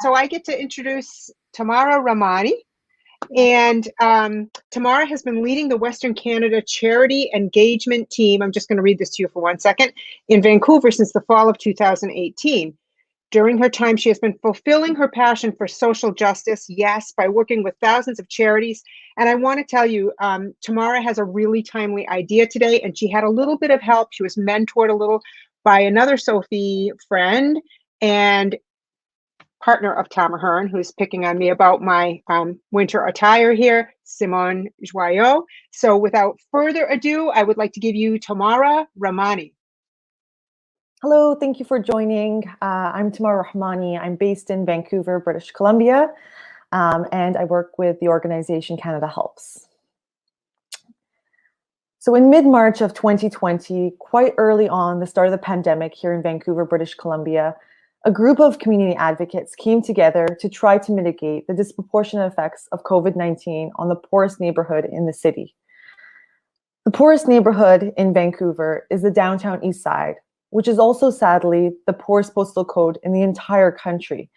So I get to introduce Tamara Rahmani. And Tamara has been leading the Western Canada Charity Engagement Team. I'm just going to read this to you for 1 second. In Vancouver since the fall of 2018. During her time, she has been fulfilling her passion for social justice, yes, by working with thousands of charities. And I want to tell you, Tamara has a really timely idea today, and she had a little bit of help. She was mentored a little by another Sophie friend and partner of Tamara, who's picking on me about my winter attire here, Simone Joyot. So without further ado, I would like to give you Tamara Rahmani. Hello, thank you for joining. I'm Tamara Rahmani. I'm based in Vancouver, British Columbia, and I work with the organization Canada Helps. So in mid-March of 2020, quite early on, the start of the pandemic here in Vancouver, British Columbia, a group of community advocates came together to try to mitigate the disproportionate effects of COVID-19 on the poorest neighborhood in the city. The poorest neighborhood in Vancouver is the downtown east side, which is also sadly the poorest postal code in the entire country.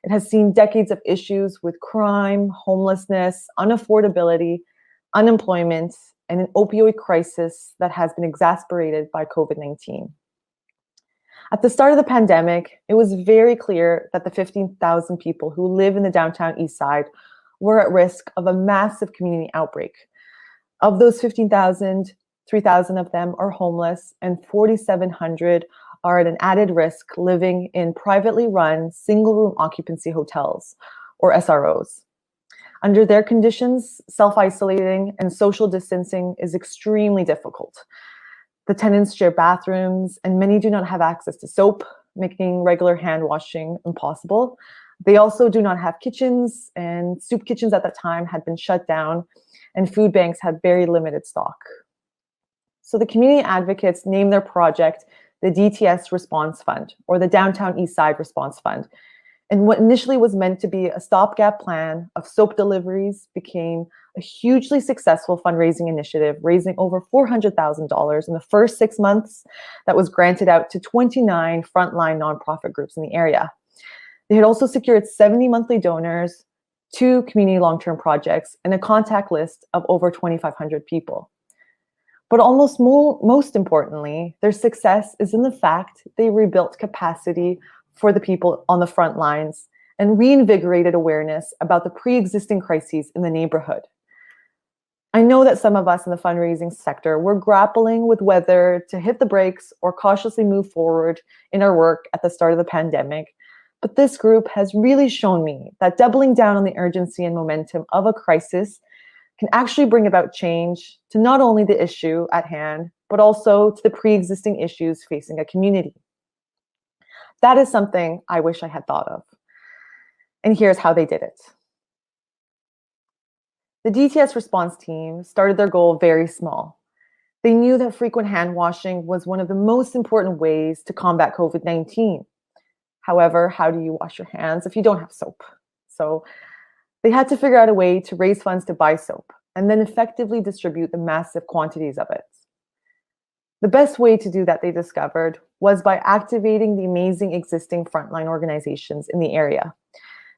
It has seen decades of issues with crime, homelessness, unaffordability, unemployment, and an opioid crisis that has been exacerbated by COVID-19. At the start of the pandemic, it was very clear that the 15,000 people who live in the downtown east side were at risk of a massive community outbreak. Of those 15,000, 3,000 of them are homeless, and 4,700 are at an added risk living in privately run single-room occupancy hotels, or SROs. Under their conditions, self-isolating and social distancing is extremely difficult. The tenants share bathrooms, and many do not have access to soap, making regular hand washing impossible. They also do not have kitchens, and soup kitchens at that time had been shut down, and food banks had very limited stock. So the community advocates named their project the DTS Response Fund, or the Downtown East Side Response Fund. And what initially was meant to be a stopgap plan of soap deliveries became a hugely successful fundraising initiative, raising over $400,000 in the first 6 months that was granted out to 29 frontline nonprofit groups in the area. They had also secured 70 monthly donors, 2 community long-term projects, and a contact list of over 2,500 people. But almost most importantly, their success is in the fact they rebuilt capacity for the people on the front lines and reinvigorated awareness about the pre-existing crises in the neighborhood. I know that some of us in the fundraising sector were grappling with whether to hit the brakes or cautiously move forward in our work at the start of the pandemic, but this group has really shown me that doubling down on the urgency and momentum of a crisis can actually bring about change to not only the issue at hand, but also to the pre-existing issues facing a community. That is something I wish I had thought of. And here's how they did it. The DTS response team started their goal very small. They knew that frequent hand washing was one of the most important ways to combat COVID-19. However, how do you wash your hands if you don't have soap? So they had to figure out a way to raise funds to buy soap and then effectively distribute the massive quantities of it. The best way to do that, they discovered, was by activating the amazing existing frontline organizations in the area.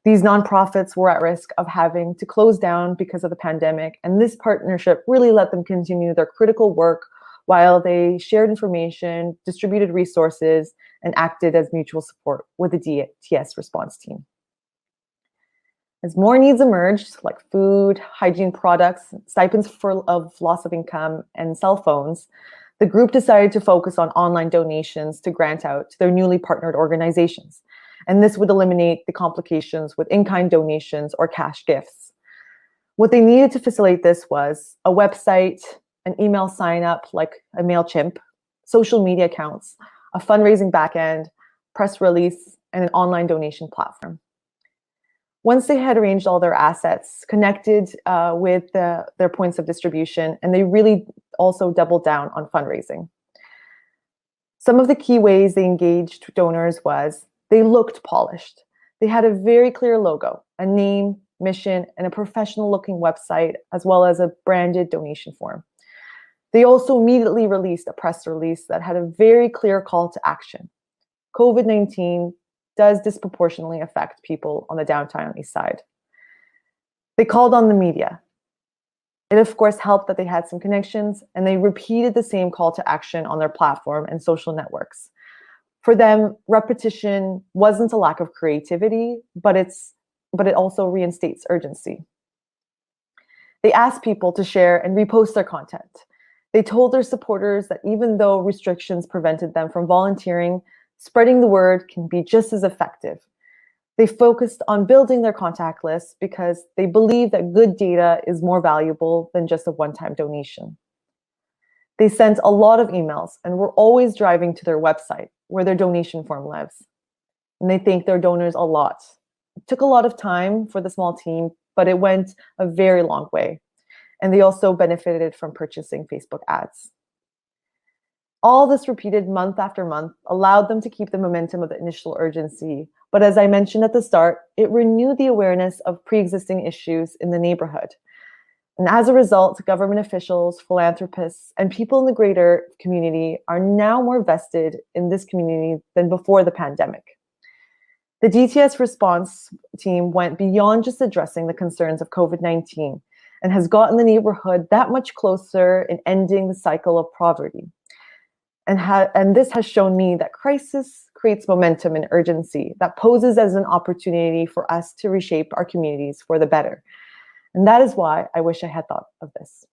These nonprofits were at risk of having to close down because of the pandemic, and this partnership really let them continue their critical work while they shared information, distributed resources, and acted as mutual support with the DTS response team. As more needs emerged, like food, hygiene products, stipends of loss of income, and cell phones, the group decided to focus on online donations to grant out to their newly partnered organizations. And this would eliminate the complications with in-kind donations or cash gifts. What they needed to facilitate this was a website, an email sign-up like a MailChimp, social media accounts, a fundraising backend, press release, and an online donation platform. Once they had arranged all their assets, connected with their points of distribution, and they really also doubled down on fundraising. Some of the key ways they engaged donors was they looked polished. They had a very clear logo, a name, mission, and a professional looking website, as well as a branded donation form. They also immediately released a press release that had a very clear call to action. COVID-19 does disproportionately affect people on the downtown east side. They called on the media. It, of course, helped that they had some connections, and they repeated the same call to action on their platform and social networks. For them, repetition wasn't a lack of creativity, but it also reinstates urgency. They asked people to share and repost their content. They told their supporters that even though restrictions prevented them from volunteering, spreading the word can be just as effective. They focused on building their contact list because they believe that good data is more valuable than just a one-time donation. They sent a lot of emails and were always driving to their website where their donation form lives. And they thank their donors a lot. It took a lot of time for the small team, but it went a very long way. And they also benefited from purchasing Facebook ads. All this repeated month after month allowed them to keep the momentum of the initial urgency. But as I mentioned at the start, it renewed the awareness of pre-existing issues in the neighborhood. And as a result, government officials, philanthropists, and people in the greater community are now more vested in this community than before the pandemic. The DTS response team went beyond just addressing the concerns of COVID-19 and has gotten the neighborhood that much closer in ending the cycle of poverty. And this has shown me that crisis creates momentum and urgency that poses as an opportunity for us to reshape our communities for the better. And that is why I wish I had thought of this.